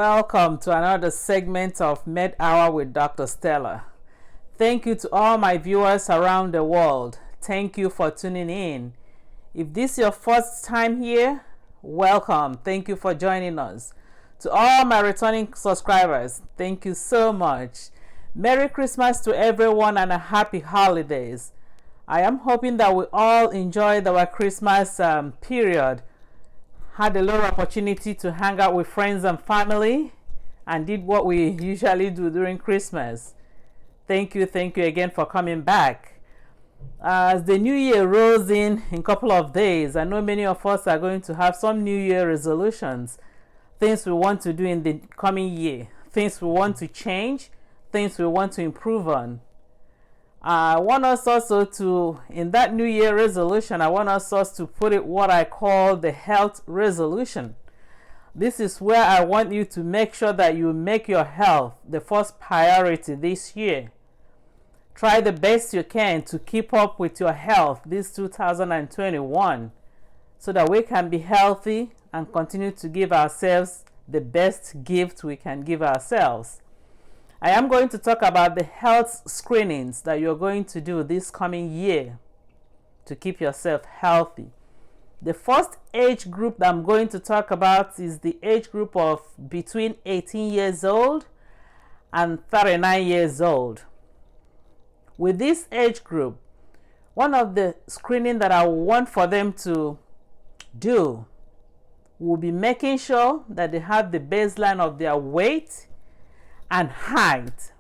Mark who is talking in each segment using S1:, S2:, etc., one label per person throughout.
S1: Welcome to another segment of Med Hour with Dr. Stella. Thank you to all my viewers around the world. Thank you for tuning in. If this is your first time here, welcome. Thank you for joining us. To all my returning subscribers, thank you so much. Merry Christmas to everyone and a happy holidays. I am hoping that we all enjoyed our Christmas period, had a little opportunity to hang out with friends and family, and did what we usually do during Christmas. Thank you again for coming back. As the new year rolls in a couple of days, I know many of us are going to have some new year resolutions, things we want to do in the coming year, things we want to change, things we want to improve on. I want us also to, in that new year resolution, I want us to put it what I call the health resolution. This is where I want you to make sure that you make your health the first priority this year. Try the best you can to keep up with your health this 2021 so that we can be healthy and continue to give ourselves the best gift we can give ourselves. I am going to talk about the health screenings that you're going to do this coming year to keep yourself healthy. The first age group that I'm going to talk about is the age group of between 18 years old and 39 years old. With this age group, one of the screening that I want for them to do will be making sure that they have the baseline of their weight and height.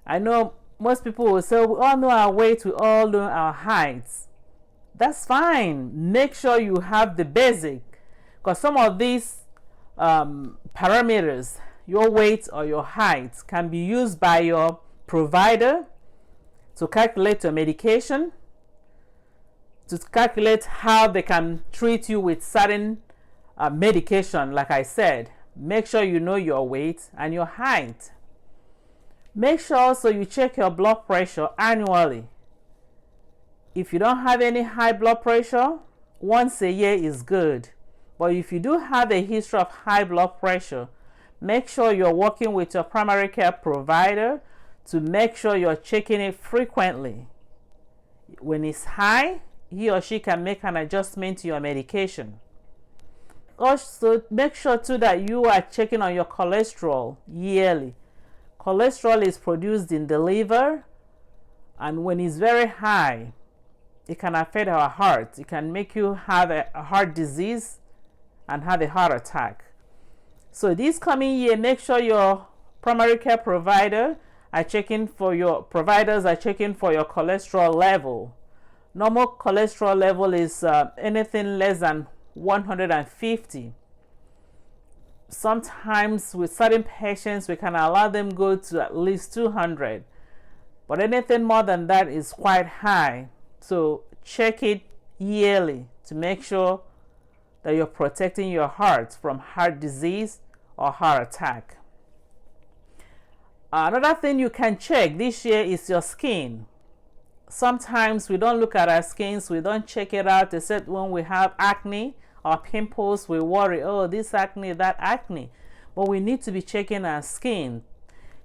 S1: I know most people will say, we all know our weight, we all know our heights. That's fine. Make sure you have the basic, because some of these parameters, your weight or your height, can be used by your provider to calculate your medication, to calculate how they can treat you with certain medication. Like I said, make sure you know your weight and your height. Make sure also you check your blood pressure annually. If you don't have any high blood pressure, once a year is good. But if you do have a history of high blood pressure, make sure you're working with your primary care provider to make sure you're checking it frequently. When it's high, he or she can make an adjustment to your medication. Also, make sure too that you are checking on your cholesterol yearly. Cholesterol is produced in the liver, and when it's very high, it can affect our heart. It can make you have a heart disease and have a heart attack. So this coming year, make sure your primary care provider are checking for your cholesterol level. Normal cholesterol level is anything less than 150. Sometimes with certain patients we can allow them go to at least 200, but anything more than that is quite high. So check it yearly to make sure that you're protecting your heart from heart disease or heart attack. Another thing you can check this year is your skin. Sometimes we don't look at our skins, we don't check it out, except when we have acne or pimples. We worry, oh, this acne, that acne. But we need to be checking our skin.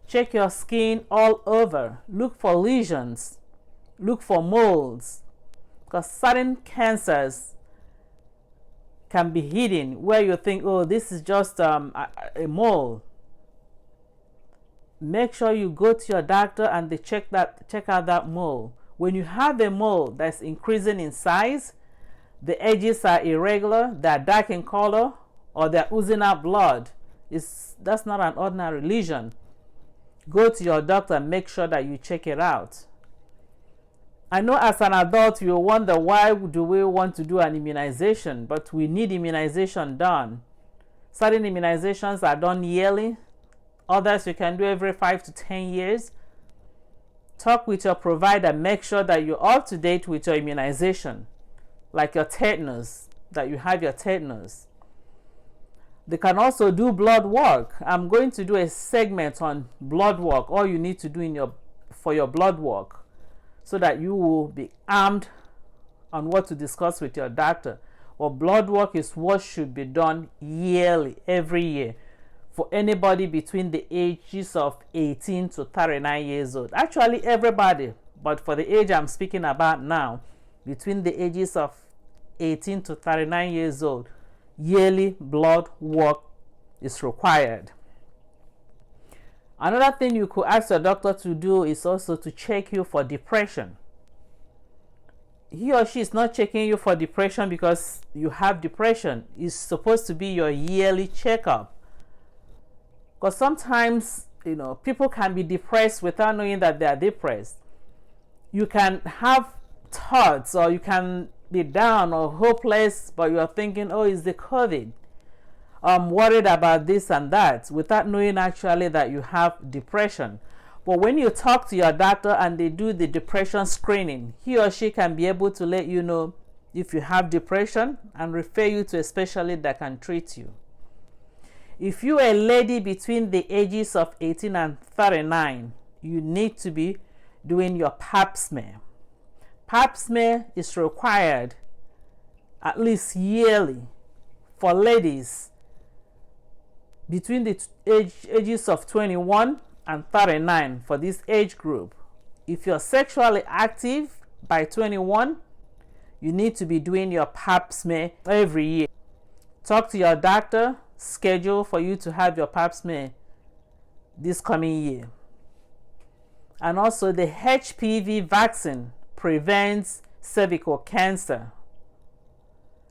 S1: Check your skin all over. Look for lesions. Look for moles. Because certain cancers can be hidden where you think, oh, this is just a mole. Make sure you go to your doctor and they check out that mole. When you have a mole that's increasing in size, the edges are irregular, they're dark in color, or they're oozing out blood, that's not an ordinary lesion. Go to your doctor and make sure that you check it out. I know as an adult you wonder, why do we want to do an immunization? But we need immunization done. Certain immunizations are done yearly. Others you can do every 5 to 10 years. Talk with your provider. Make sure that you're up to date with your immunization. Like your tetanus, that you have your tetanus. They can also do blood work. I'm going to do a segment on blood work, all you need to do for your blood work, so that you will be armed on what to discuss with your doctor. Well, blood work is what should be done yearly, every year, for anybody between the ages of 18 to 39 years old. Actually, everybody, but for the age I'm speaking about now, between the ages of 18 to 39 years old, yearly blood work is required. Another thing you could ask your doctor to do is also to check you for depression. He or she is not checking you for depression because you have depression. It's supposed to be your yearly checkup. Because sometimes, people can be depressed without knowing that they are depressed. You can have thoughts, or you can be down or hopeless, but you are thinking, oh, it's the COVID. I'm worried about this and that, without knowing actually that you have depression. But when you talk to your doctor and they do the depression screening, he or she can be able to let you know if you have depression and refer you to a specialist that can treat you. If you are a lady between the ages of 18 and 39, you need to be doing your pap smear. Pap smear is required at least yearly for ladies between the ages of 21 and 39 for this age group. If you're sexually active by 21, you need to be doing your pap smear every year. Talk to your doctor, schedule for you to have your pap smear this coming year. And also, the HPV vaccine prevents cervical cancer.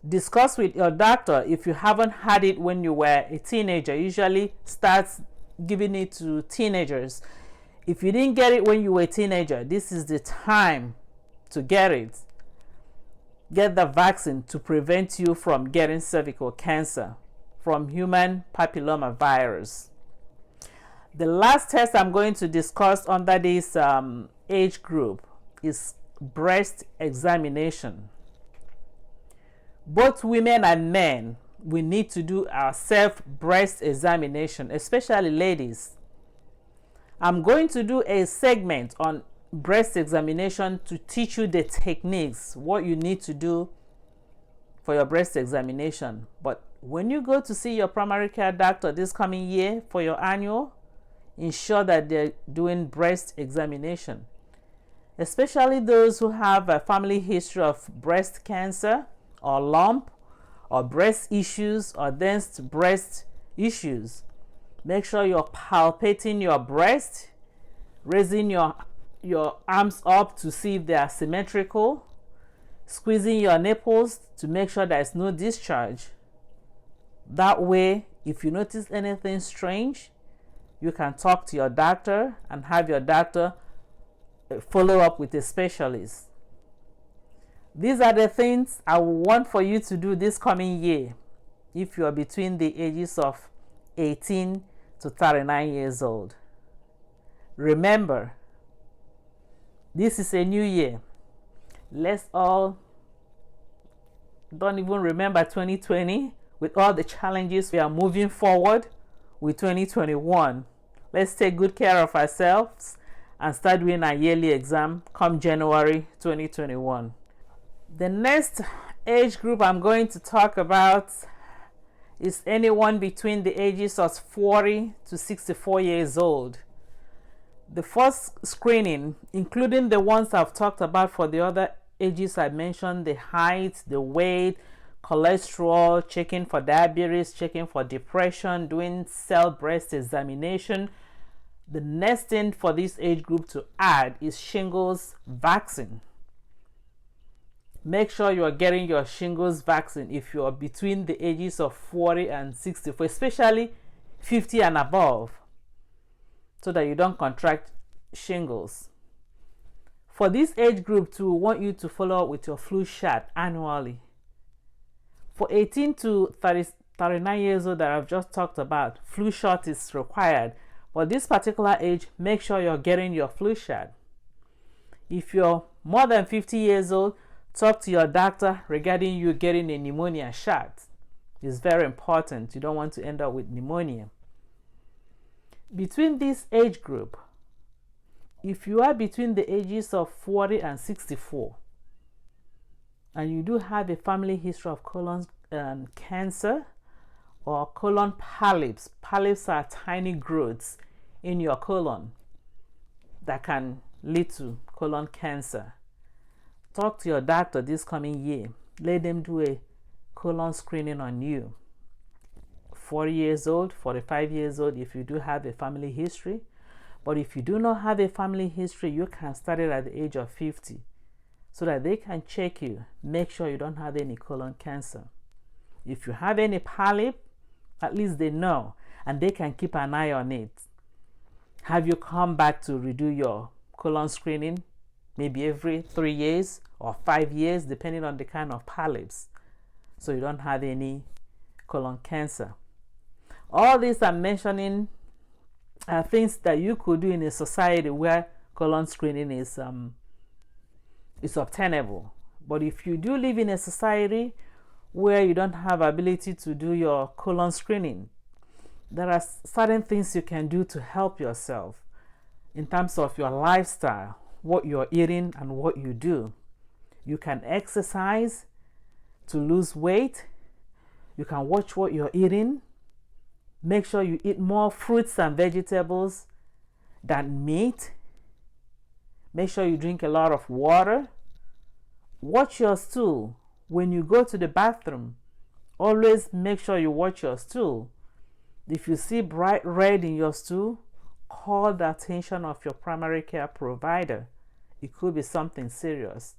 S1: Discuss with your doctor if you haven't had it when you were a teenager. Usually starts giving it to teenagers. If you didn't get it when you were a teenager, this is the time to get it. Get the vaccine to prevent you from getting cervical cancer from human papilloma virus. The last test I'm going to discuss under this age group is breast examination. Both women and men, we need to do our self-breast examination, especially ladies. I'm going to do a segment on breast examination to teach you the techniques, what you need to do for your breast examination. But when you go to see your primary care doctor this coming year for your annual, ensure that they're doing breast examination, especially those who have a family history of breast cancer or lump or breast issues or dense breast issues. Make sure you're palpating your breast, raising your arms up to see if they are symmetrical, squeezing your nipples to make sure there's no discharge. That way, if you notice anything strange, you can talk to your doctor and have your doctor follow up with a specialist. These are the things I want for you to do this coming year if you are between the ages of 18 to 39 years old. Remember, this is a new year. Let's all don't even remember 2020 with all the challenges. We are moving forward with 2021. Let's take good care of ourselves and start doing our yearly exam come January 2021. The next age group I'm going to talk about is anyone between the ages of 40 to 64 years old. The first screening, including the ones I've talked about for the other ages I mentioned, the height, the weight, cholesterol, checking for diabetes, checking for depression, doing cell breast examination. The next thing for this age group to add is shingles vaccine. Make sure you are getting your shingles vaccine if you are between the ages of 40 and 64, especially 50 and above, so that you don't contract shingles. For this age group too, we want you to follow up with your flu shot annually. For 18 to 39 years old that I've just talked about, flu shot is required. For this particular age, make sure you're getting your flu shot. If you're more than 50 years old, talk to your doctor regarding you getting a pneumonia shot. It's very important. You don't want to end up with pneumonia. Between this age group, if you are between the ages of 40 and 64, and you do have a family history of colon cancer or colon polyps. Polyps are tiny growths in your colon that can lead to colon cancer. Talk to your doctor this coming year. Let them do a colon screening on you. 40 years old, 45 years old, if you do have a family history. But if you do not have a family history, you can start it at the age of 50 so that they can check you, make sure you don't have any colon cancer. If you have any polyp, at least they know and they can keep an eye on it. Have you come back to redo your colon screening maybe every 3 years or 5 years, depending on the kind of polyps, so you don't have any colon cancer. All these I'm mentioning are things that you could do in a society where colon screening is obtainable. But if you do live in a society where you don't have ability to do your colon screening, there are certain things you can do to help yourself in terms of your lifestyle, what you're eating and what you do. You can exercise to lose weight. You can watch what you're eating. Make sure you eat more fruits and vegetables than meat. Make sure you drink a lot of water. Watch your stool. When you go to the bathroom, always make sure you watch your stool. If you see bright red in your stool, call the attention of your primary care provider. It could be something serious.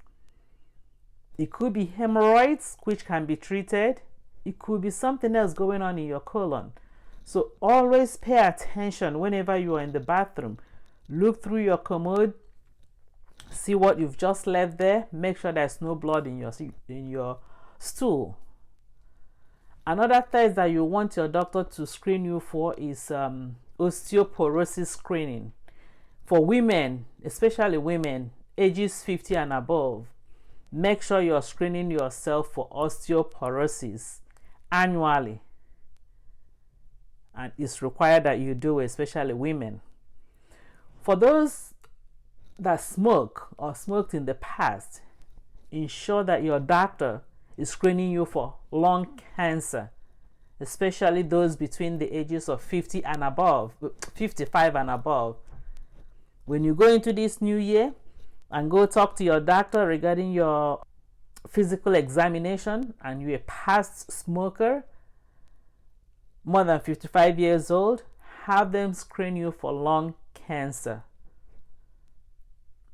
S1: It could be hemorrhoids, which can be treated. It could be something else going on in your colon. So always pay attention whenever you are in the bathroom. Look through your commode, see what you've just left there. Make sure there's no blood in your stool. Another test that you want your doctor to screen you for is osteoporosis screening. For women, especially women, ages 50 and above, make sure you're screening yourself for osteoporosis annually. And it's required that you do, especially women. For those that smoke or smoked in the past, ensure that your doctor is screening you for lung cancer, especially those between the ages of 50 and above, 55 and above. When you go into this new year and go talk to your doctor regarding your physical examination and you're a past smoker, more than 55 years old, have them screen you for lung cancer.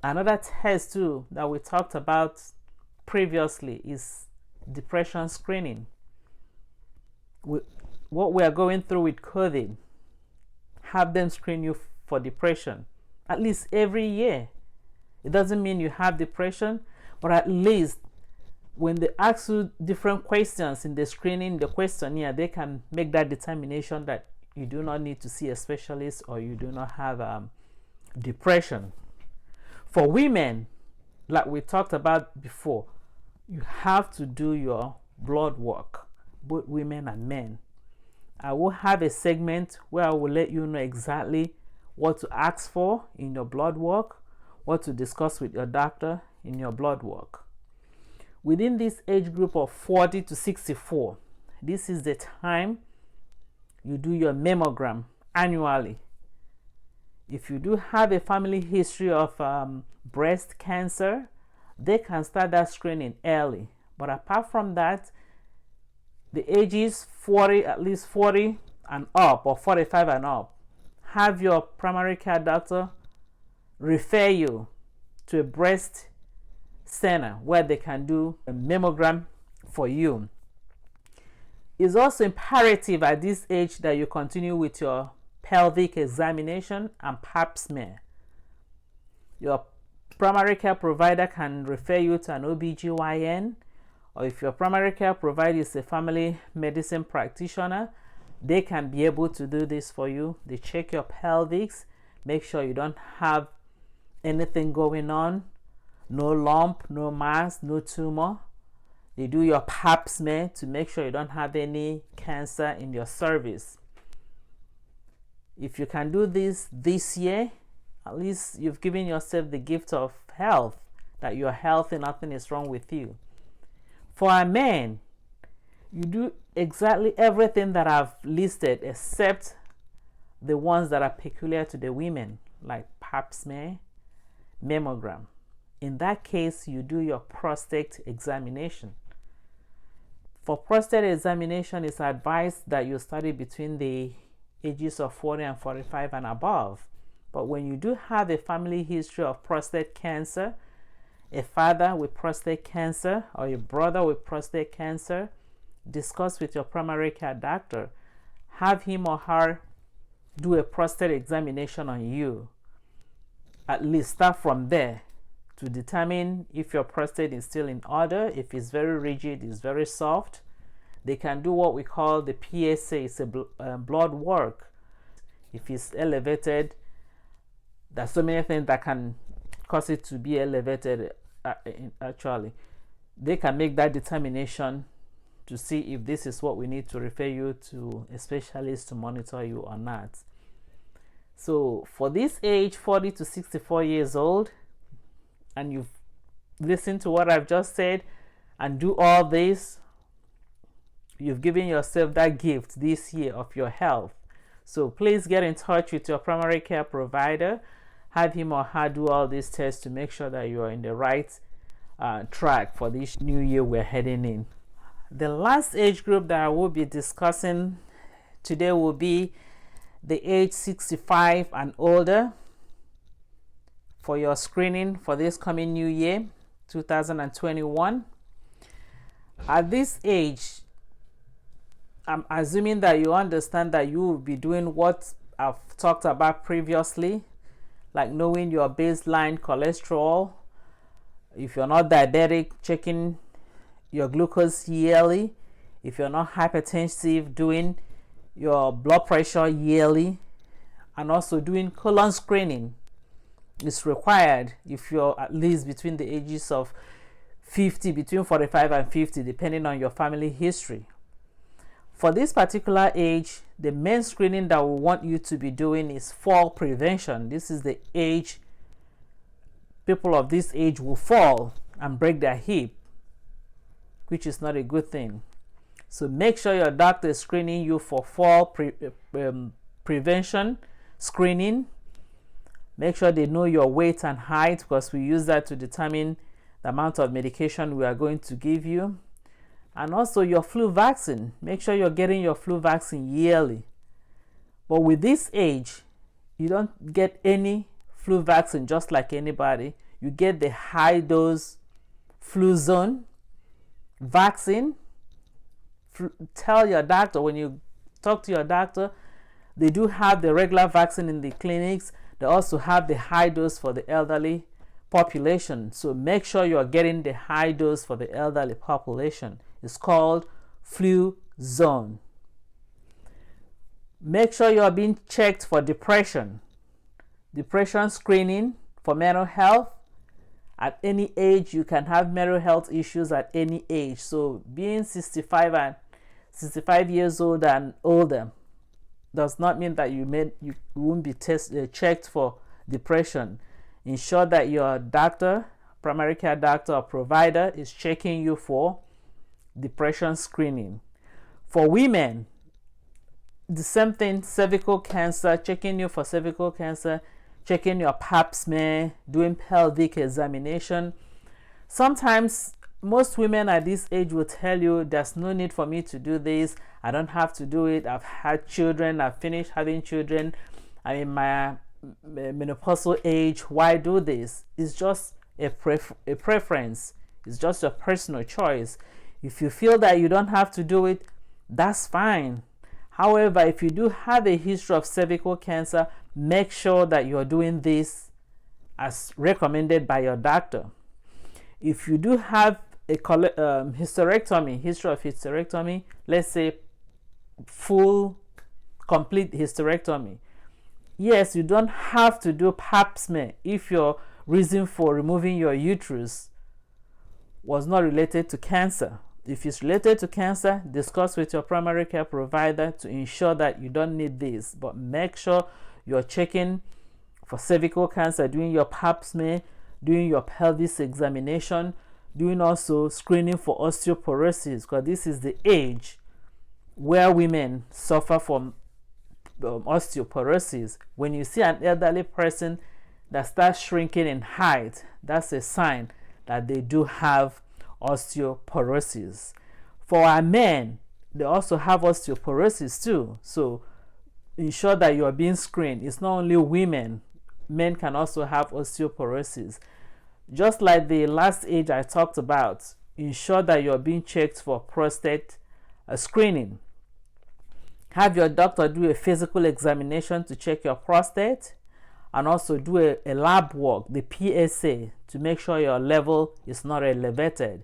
S1: Another test too that we talked about previously is depression screening. What we are going through with COVID, have them screen you for depression at least every year. It doesn't mean you have depression, but at least when they ask you different questions in the screening, the questionnaire, they can make that determination that you do not need to see a specialist or you do not have depression. For women, like we talked about before, you have to do your blood work, both women and men. I will have a segment where I will let you know exactly what to ask for in your blood work, what to discuss with your doctor in your blood work. Within this age group of 40 to 64, this is the time you do your mammogram annually. If you do have a family history of breast cancer, they can start that screening early. But apart from that, the ages 40, at least 40 and up, or 45 and up, have your primary care doctor refer you to a breast center where they can do a mammogram for you. It's also imperative at this age that you continue with your pelvic examination and pap smear. Your primary care provider can refer you to an OBGYN, or if your primary care provider is a family medicine practitioner, they can be able to do this for you. They check your pelvics, make sure you don't have anything going on, no lump, no mass, no tumor. They do your pap smear to make sure you don't have any cancer in your cervix. If you can do this year, at least you've given yourself the gift of health, that you're healthy, nothing is wrong with you. For a man, You do exactly everything that I've listed except the ones that are peculiar to the women, like pap smear, mammogram. In that case, you do your prostate examination. For prostate examination, it's advised that you study between the ages of 40 and 45 and above. But when you do have a family history of prostate cancer, a father with prostate cancer or a brother with prostate cancer, discuss with your primary care doctor. Have him or her do a prostate examination on you. At least start from there to determine if your prostate is still in order. If it's very rigid, it's very soft, they can do what we call the PSA. It's a blood work. If it's elevated, there's so many things that can cause it to be elevated. Actually, they can make that determination to see if this is what we need to refer you to a specialist to monitor you or not. So for this age, 40 to 64 years old, and you've listened to what I've just said and do all this, you've given yourself that gift this year of your health. So please get in touch with your primary care provider. Have him or her do all these tests to make sure that you are in the right track for this new year we're heading in. The last age group that I will be discussing today will be the age 65 and older for your screening for this coming new year, 2021. At this age, I'm assuming that you understand that you will be doing what I've talked about previously, like knowing your baseline cholesterol. If you're not diabetic, checking your glucose yearly. If you're not hypertensive, doing your blood pressure yearly, and also doing colon screening is required if you're at least between the ages of 50, between 45 and 50, depending on your family history. For this particular age, the main screening that we want you to be doing is fall prevention. This is the age people of this age will fall and break their hip, which is not a good thing. So make sure your doctor is screening you for fall prevention screening. Make sure they know your weight and height, because we use that to determine the amount of medication we are going to give you. And also your flu vaccine. Make sure you're getting your flu vaccine yearly. But with this age, you don't get any flu vaccine just like anybody. You get the high dose Fluzone vaccine. Tell your doctor, when you talk to your doctor, they do have the regular vaccine in the clinics. They also have the high dose for the elderly population. So make sure you're getting the high dose for the elderly population. It's called Fluzone. Make sure you're being checked for depression. Depression screening for mental health. At any age, you can have mental health issues at any age. So being 65 years old and older does not mean that you won't be checked for depression. Ensure that your doctor, primary care doctor or provider, is checking you for depression screening. For women, the same thing, cervical cancer, checking you for cervical cancer, checking your pap smear, doing pelvic examination. Sometimes most women at this age will tell you, there's no need for me to do this. I don't have to do it. I've had children. I've finished having children. I'm in my menopausal age. Why do this? It's just a preference. It's just a personal choice. If you feel that you don't have to do it, that's fine. However, if you do have a history of cervical cancer, make sure that you're doing this as recommended by your doctor. If you do have a hysterectomy, history of hysterectomy, let's say full, complete hysterectomy, yes, you don't have to do pap smear if your reason for removing your uterus was not related to cancer. If it's related to cancer, discuss with your primary care provider to ensure that you don't need this. But make sure you're checking for cervical cancer, doing your pap smear, doing your pelvis examination, doing also screening for osteoporosis, because this is the age where women suffer from osteoporosis. When you see an elderly person that starts shrinking in height, that's a sign that they do have osteoporosis. For our men, they also have osteoporosis too. So ensure that you are being screened. It's not only women, men can also have osteoporosis. Just like the last age I talked about, ensure that you are being checked for prostate screening. Have your doctor do a physical examination to check your prostate, and also do a lab work, the PSA, to make sure your level is not elevated.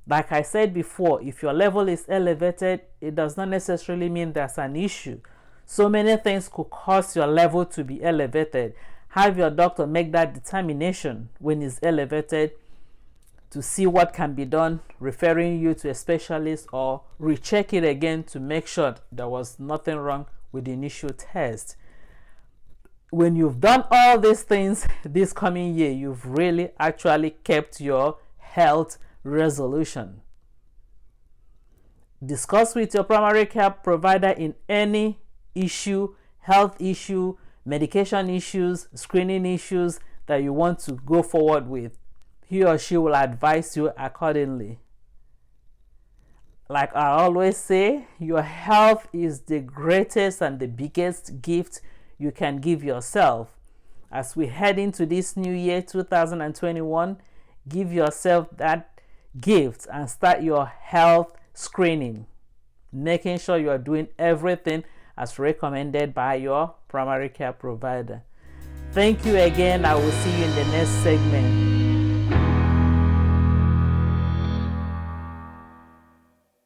S1: Like I said before, if your level is elevated, it does not necessarily mean there's an issue. So many things could cause your level to be elevated. Have your doctor make that determination when it's elevated to see what can be done, referring you to a specialist, or recheck it again to make sure there was nothing wrong with the initial test. When you've done all these things this coming year, you've really actually kept your health resolution. Discuss with your primary care provider in any issue, health issue, medication issues, screening issues that you want to go forward with. He or she will advise you accordingly. Like I always say, your health is the greatest and the biggest gift you can give yourself. As we head into this new year 2021, give yourself that gift and start your health screening, making sure you are doing everything as recommended by your primary care provider. Thank you again. I will see you in the next segment.